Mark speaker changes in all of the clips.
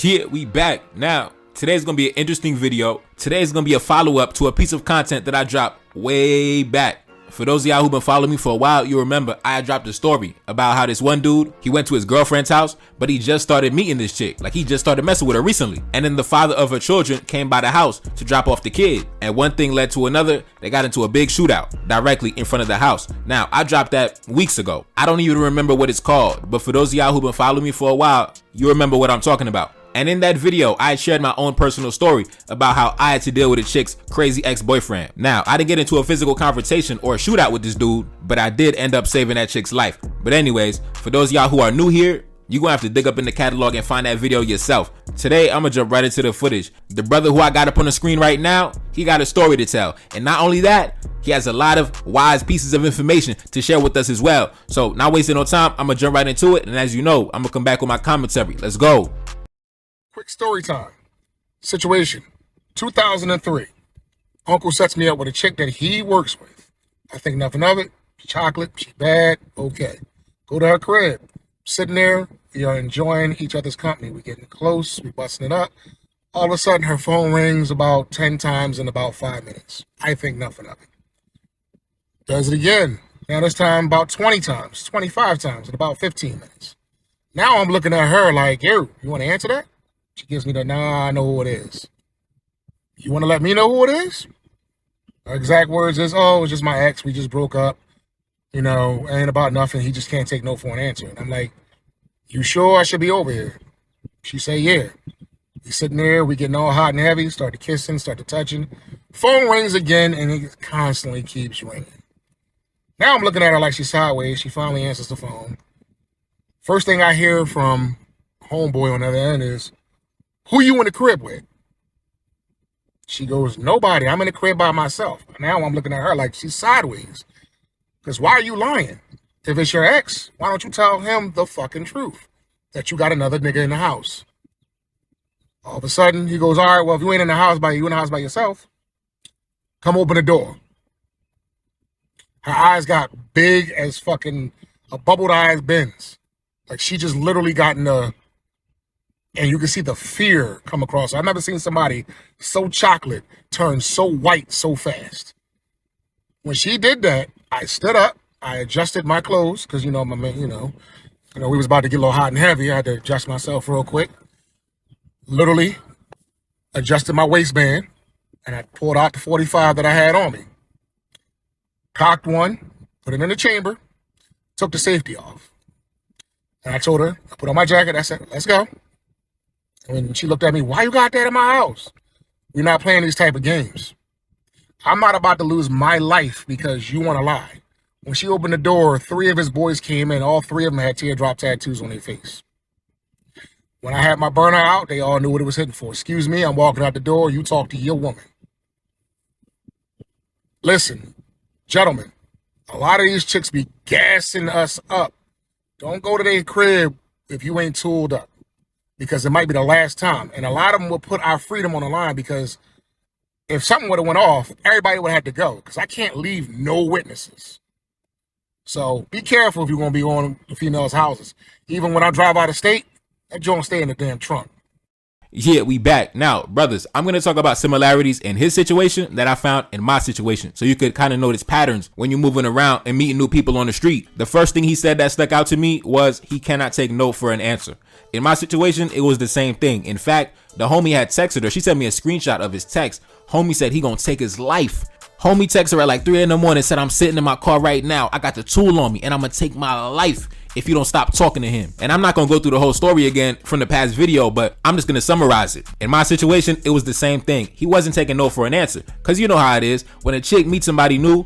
Speaker 1: Yeah, we back. Now, today's gonna be an interesting video. Today's gonna be a follow-up to a piece of content that I dropped way back. For those of y'all who've been following me for a while, you remember I had dropped a story about how this one dude, he went to his girlfriend's house, but he just started meeting this chick. Like, he just started messing with her recently. And then the father of her children came by the house to drop off the kid. And one thing led to another. They got into a big shootout directly in front of the house. Now, I dropped that weeks ago. I don't even remember what it's called, but for those of y'all who've been following me for a while, you remember what I'm talking about. And in that video, I shared my own personal story about how I had to deal with a chick's crazy ex-boyfriend. Now, I didn't get into a physical confrontation or a shootout with this dude, but I did end up saving that chick's life. But anyways, for those of y'all who are new here, you're gonna have to dig up in the catalog and find that video yourself. Today, I'm gonna jump right into the footage. The brother who I got up on the screen right now, he got a story to tell. And not only that, he has a lot of wise pieces of information to share with us as well. So, not wasting no time, I'm gonna jump right into it. And as you know, I'm gonna come back with my commentary. Let's go.
Speaker 2: Quick story time. Situation, 2003. Uncle sets me up with a chick that he works with. I think nothing of it. Chocolate, she bad, okay. Go to her crib. Sitting there, we are enjoying each other's company. We're getting close, we're busting it up. All of a sudden, her phone rings about 10 times in about 5 minutes. I think nothing of it. Does it again. Now this time about 20 times, 25 times in about 15 minutes. Now I'm looking at her like, yo, you want to answer that? She gives me the, nah, I know who it is. You want to let me know who it is? Her exact words is, oh, it's just my ex. We just broke up. You know, ain't about nothing. He just can't take no for an answer. And I'm like, you sure I should be over here? She say, yeah. We sitting there. We getting all hot and heavy. Start to kissing, start to touching. Phone rings again, and it constantly keeps ringing. Now I'm looking at her like she's sideways. She finally answers the phone. First thing I hear from homeboy on the other end is, who you in the crib with? She goes, nobody. I'm in the crib by myself. Now I'm looking at her like she's sideways. Because why are you lying? If it's your ex, why don't you tell him the fucking truth? That you got another nigga in the house. All of a sudden, he goes, all right, well, if you ain't in the house by yourself, come open the door. Her eyes got big as fucking a bubbled eyes Benz. Like she just literally got in the... And you can see the fear come across. I've never seen somebody so chocolate turn so white so fast. When she did that, I stood up. I adjusted my clothes because, you know, we was about to get a little hot and heavy. I had to adjust myself real quick. Literally adjusted my waistband, and I pulled out the 45 that I had on me. Cocked one, put it in the chamber, took the safety off. And I told her, I put on my jacket. I said, let's go. And she looked at me, why you got that in my house? We're not playing these type of games. I'm not about to lose my life because you want to lie. When she opened the door, 3 of his boys came in. All 3 of them had teardrop tattoos on their face. When I had my burner out, they all knew what it was hitting for. Excuse me, I'm walking out the door. You talk to your woman. Listen, gentlemen, a lot of these chicks be gassing us up. Don't go to their crib if you ain't tooled up, because it might be the last time. And a lot of them will put our freedom on the line because if something would have went off, everybody would have had to go because I can't leave no witnesses. So be careful if you're going to be on the females' houses. Even when I drive out of state, that joint stay in the damn trunk.
Speaker 1: Yeah, we back. Now, brothers, I'm going to talk about similarities in his situation that I found in my situation. So you could kind of notice patterns when you're moving around and meeting new people on the street. The first thing he said that stuck out to me was he cannot take no for an answer. In my situation, it was the same thing. In fact, the homie had texted her. She sent me a screenshot of his text. Homie said he gonna take his life. Homie texted her at like 3 in the morning, said, I'm sitting in my car right now. I got the tool on me and I'm gonna take my life if you don't stop talking to him. And I'm not gonna go through the whole story again from the past video, but I'm just gonna summarize it. In my situation, it was the same thing. He wasn't taking no for an answer. Cause you know how it is. When a chick meets somebody new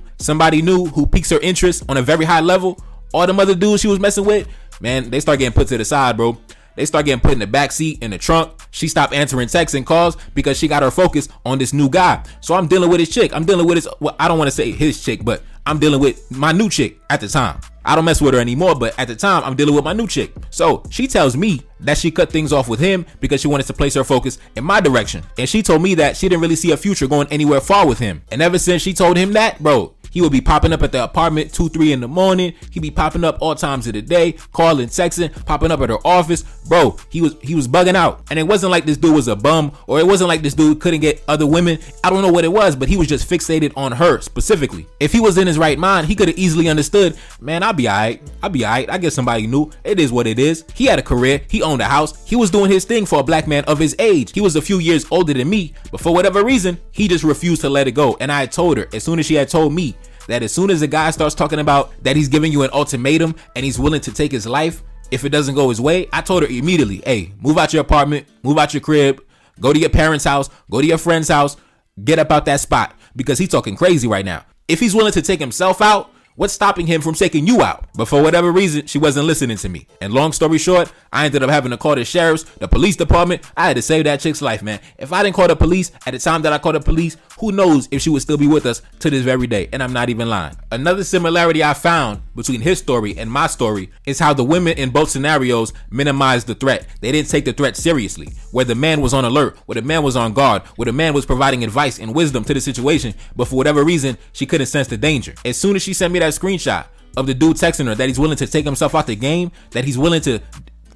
Speaker 1: who piques her interest on a very high level, all them other dudes she was messing with, man, they start getting put to the side, bro. They start getting put in the back seat, in the trunk. She stopped answering texts and calls because she got her focus on this new guy. So I'm dealing with his chick. I'm dealing with his, well, I don't want to say his chick, but I'm dealing with my new chick at the time. I don't mess with her anymore, but at the time, I'm dealing with my new chick. So she tells me that she cut things off with him because she wanted to place her focus in my direction. And she told me that she didn't really see a future going anywhere far with him. And ever since she told him that, bro, He would be popping up at the apartment 2, 3 in the morning. He'd be popping up all times of the day, calling, texting, popping up at her office. Bro, he was bugging out. And it wasn't like this dude was a bum, or it wasn't like this dude couldn't get other women. I don't know what it was, but he was just fixated on her specifically. If he was in his right mind, he could have easily understood, man, I'll be all right. I get somebody new. It is what it is. He had a career. He owned a house. He was doing his thing for a black man of his age. He was a few years older than me, but for whatever reason, he just refused to let it go. And I had told her, as soon as she had told me that as soon as a guy starts talking about that he's giving you an ultimatum and he's willing to take his life if it doesn't go his way, I told her immediately, hey, move out your apartment, move out your crib, go to your parents' house, go to your friend's house, get up out that spot, because he's talking crazy right now. If he's willing to take himself out, what's stopping him from taking you out? But for whatever reason, she wasn't listening to me. And long story short, I ended up having to call the sheriffs, the police department. I had to save that chick's life, man. If I didn't call the police at the time that I called the police, who knows if she would still be with us to this very day. And I'm not even lying. Another similarity I found between his story and my story is how the women in both scenarios minimized the threat. They didn't take the threat seriously. Where the man was on alert, where the man was on guard, where the man was providing advice and wisdom to the situation, but for whatever reason, she couldn't sense the danger. As soon as she sent me that screenshot of the dude texting her that he's willing to take himself out the game, that he's willing to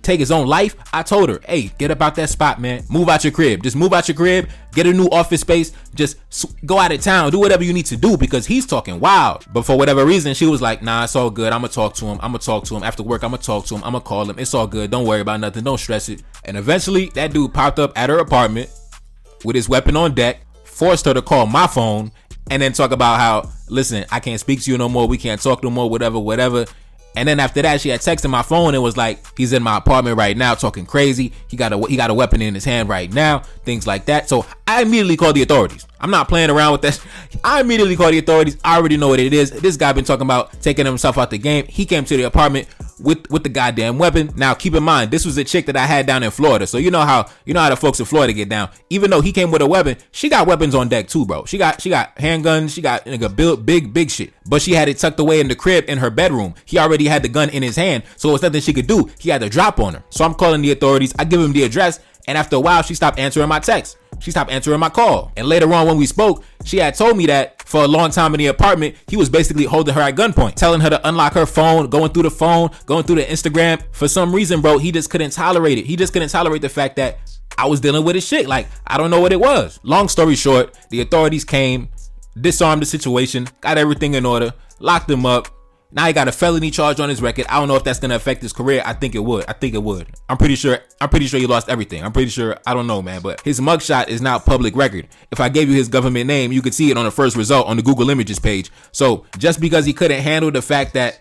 Speaker 1: take his own life, I told her, hey, get up out that spot, man. Move out your crib. Just move out your crib, get a new office space, just go out of town, do whatever you need to do, because he's talking wild. But for whatever reason, she was like, nah, it's all good. I'm gonna talk to him. After work, I'm gonna talk to him. I'm gonna call him. It's all good. Don't worry about nothing. Don't stress it. And eventually, that dude popped up at her apartment with his weapon on deck, forced her to call my phone, and then talk about how, listen, I can't speak to you no more. We can't talk no more, whatever. And then after that, she had texted my phone and was like, he's in my apartment right now talking crazy. He got a weapon in his hand right now, things like that. So I immediately called the authorities. I'm not playing around with that. I immediately called the authorities. I already know what it is. This guy been talking about taking himself out the game. He came to the apartment with the goddamn weapon. Now keep in mind, this was a chick that I had down in Florida. So you know how the folks in Florida get down. Even though he came with a weapon, she got weapons on deck too, bro. She got handguns. She got big shit. But she had it tucked away in the crib in her bedroom. He already had the gun in his hand, so it was nothing she could do. He had to drop on her. So I'm calling the authorities. I give him the address, and after a while, she stopped answering my text. She stopped answering my call. And later on when we spoke, she had told me that for a long time in the apartment, he was basically holding her at gunpoint, telling her to unlock her phone, going through the Instagram. For some reason, bro, he just couldn't tolerate it. He just couldn't tolerate the fact that I was dealing with his shit. Like, I don't know what it was. Long story short, the authorities came, disarmed the situation, got everything in order, locked him up. Now he got a felony charge on his record. I don't know if that's gonna affect his career. I think it would. I'm pretty sure he lost everything. I don't know, man, but his mugshot is now public record. If I gave you his government name, you could see it on the first result on the Google Images page. So just because he couldn't handle the fact that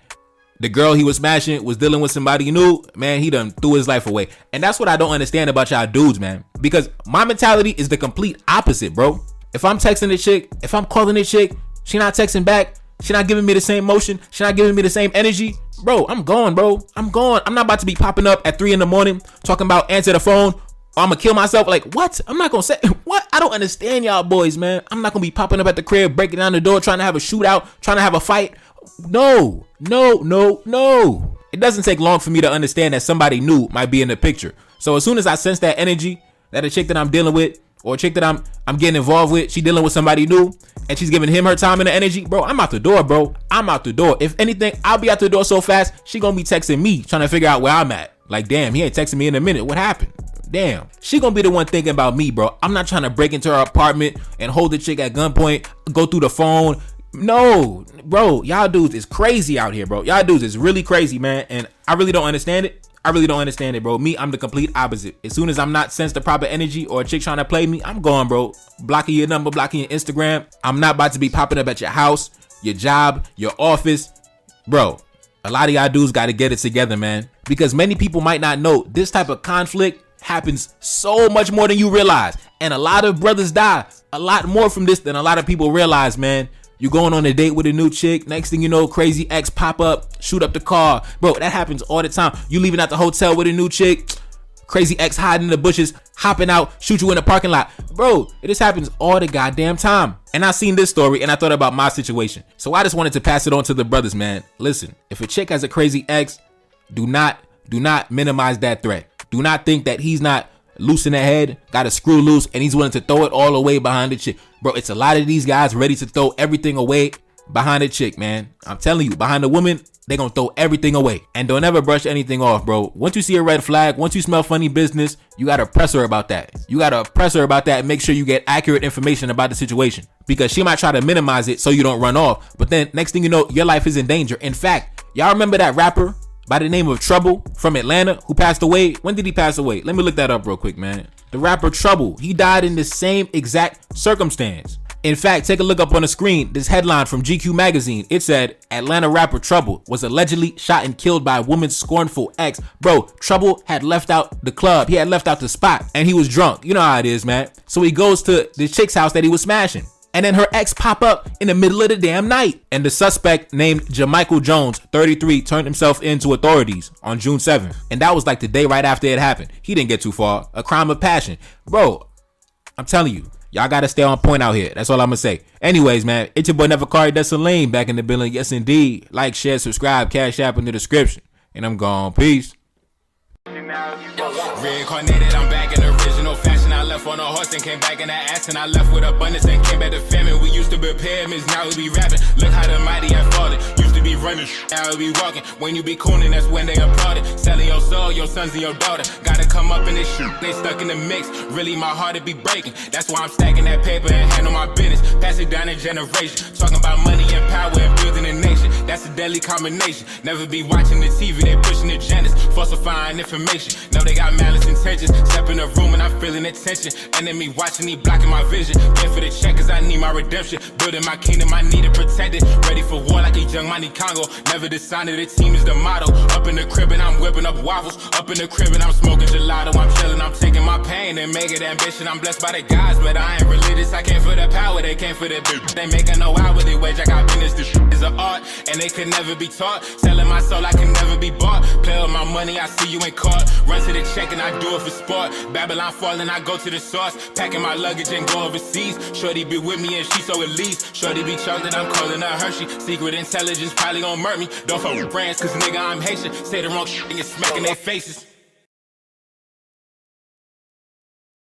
Speaker 1: the girl he was smashing was dealing with somebody new, man, he done threw his life away. And that's what I don't understand about y'all dudes, man. Because my mentality is the complete opposite, bro. If I'm texting a chick, if I'm calling a chick, she not texting back, she not giving me the same motion, she not giving me the same energy, bro, I'm gone, bro. I'm gone. I'm not about to be popping up at 3 a.m. talking about answer the phone, or I'm gonna kill myself. Like, what? I'm not gonna say what? I don't understand y'all boys, man. I'm not gonna be popping up at the crib, breaking down the door, trying to have a shootout, trying to have a fight. No. It doesn't take long for me to understand that somebody new might be in the picture. So as soon as I sense that energy, that a chick that I'm dealing with, or a chick that I'm getting involved with, she dealing with somebody new, and she's giving him her time and the energy, bro, I'm out the door, bro. I'm out the door. If anything, I'll be out the door so fast, she gonna be texting me, trying to figure out where I'm at. Like, damn, he ain't texting me in a minute. What happened? Damn. She gonna be the one thinking about me, bro. I'm not trying to break into her apartment and hold the chick at gunpoint, go through the phone. No, bro, y'all dudes is crazy out here, bro. Y'all dudes is really crazy, man, and I really don't understand it. Bro. Me, I'm the complete opposite. As soon as I'm not sense the proper energy or a chick trying to play me, I'm gone, bro. Blocking your number, blocking your Instagram. I'm not about to be popping up at your house, your job, your office. Bro, a lot of y'all dudes got to get it together, man. Because many people might not know this type of conflict happens so much more than you realize. And a lot of brothers die a lot more from this than a lot of people realize, man. You going on a date with a new chick, next thing you know, crazy ex pop up, shoot up the car. Bro, that happens all the time. You leaving at the hotel with a new chick, crazy ex hiding in the bushes, hopping out, shoot you in the parking lot. Bro, it just happens all the goddamn time. And I seen this story and I thought about my situation. So I just wanted to pass it on to the brothers, man. Listen, if a chick has a crazy ex, do not minimize that threat. Do not think that he's not loose in the head, got a screw loose, and he's willing to throw it all away behind the chick. Bro, it's a lot of these guys ready to throw everything away behind a chick, man. I'm telling you, behind a woman, they gonna throw everything away. And don't ever brush anything off, bro. Once you see a red flag, once you smell funny business, you gotta press her about that. You gotta press her about that and make sure you get accurate information about the situation. Because she might try to minimize it so you don't run off. But then next thing you know, your life is in danger. In fact, y'all remember that rapper by the name of Trouble from Atlanta who passed away? When did he pass away? Let me look that up real quick, man. The rapper Trouble, he died in the same exact circumstance. In fact, take a look up on the screen. This headline from GQ magazine. It said, Atlanta rapper Trouble was allegedly shot and killed by a woman's scornful ex. Bro, Trouble had left out the club. He had left out the spot and he was drunk. You know how it is, man. So he goes to the chick's house that he was smashing. And then her ex pop up in the middle of the damn night. And the suspect named Jamichael Jones, 33, turned himself in to authorities on June 7th. And that was like the day right after it happened. He didn't get too far. A crime of passion. Bro, I'm telling you, y'all gotta stay on point out here. That's all I'm gonna say. Anyways, man, it's your boy Nevercari Desaline back in the building. Yes, indeed. Like, share, subscribe, Cash App in the description. And I'm gone. Peace.
Speaker 3: Reincarnated, I'm back in original fashion. I left on a horse and came back in that ass, and I left with abundance and came back to famine. We used to be pyramids, now we be rapping. Look how the mighty have fallen. Used to be running, now we be walking. When you be cooning, that's when they applauded. Selling your soul, your sons and your daughter. Gotta come up in this shit, they stuck in the mix. Really, my heart it be breaking. That's why I'm stacking that paper and handle my business. Pass it down in generation. Talking about money and power and building a nation. That's a deadly combination. Never be watching the TV, they pushing agendas, falsifying information. Know they got malice intentions. Step in the room and I'm feeling the tension. Enemy watching, he blocking my vision. Pay for the check cause I need my redemption. Building my kingdom, I need it protected. Ready for war like a young Money Congo. Never decided the team is the motto. Up in the crib and I'm whipping up waffles. Up in the crib and I'm smoking gelato. I'm chilling, I'm taking my pain and make it ambition. I'm blessed by the gods, but I ain't religious. I came for the power, they came for the bitch. They making no hourly wage, I got business. This is an art and they could never be taught. Selling my soul, I can never be bought. Play with my money, I see you in court. Run to the check and I do it for sport. Babylon falling, I go to the source. Packing my luggage and go overseas. Shorty be with me and she so elite. Shorty be chocolate, I'm calling her Hershey. Secret intelligence probably gon' murk me. Don't fuck with brands cause nigga I'm Haitian. Say the wrong shit and get smack in their faces.